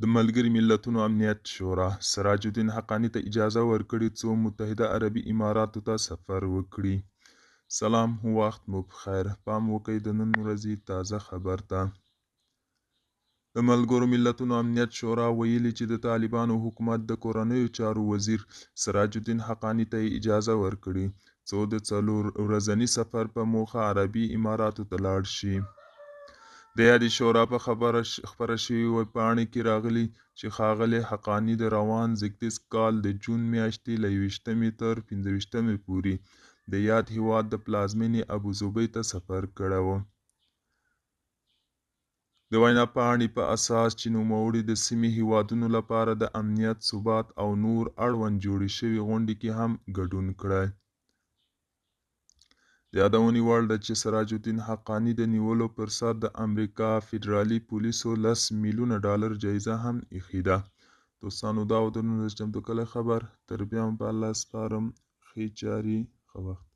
د ملګري ملتونو امنیت شورا سراج الدین حقانی ته اجازه ورکړې څو متحده عربي اماراتو ته سفر وکړي. سلام، وخت مو بخیر. پام وکړئ د نن ورځې تازه خبر ته. د ملګرو ملتونو امنیت شورا ویلي چې د طالبانو حکومت د کورنیو چارو وزیر سراج الدین حقانی ته اجازه ورکړي څو د 4 ورځني سفر په موخه عربي اماراتو ته لاړ شي. د یادې شورا په خبره شوې ویبپاڼې کې راغلي چې ښاغلي حقانی د روان زیږدیز کال د جون میاشتې له 21 تر 25 پورې د یاد هیواد د پلازمینې ابوظبي ته سفر کړی و. د وینا پاڼې په اساس چې نوموړي د سیمې هیوادونو لپاره د امنیت، ثبات او نور اړوند جوړې شوې غونډې کې هم ګډون کړی. د یادونې وړ ده چې سراج الدین حقانی د نیولو پر سر د امریکا فدرالي پولیسو $10 میلیونه جایزه هم ایښې ده. دوستانو، دا و د نن ورځې چمتو کلی خبر. تر بیا هم په الله سپارم. ښې چارې، ښه وخت.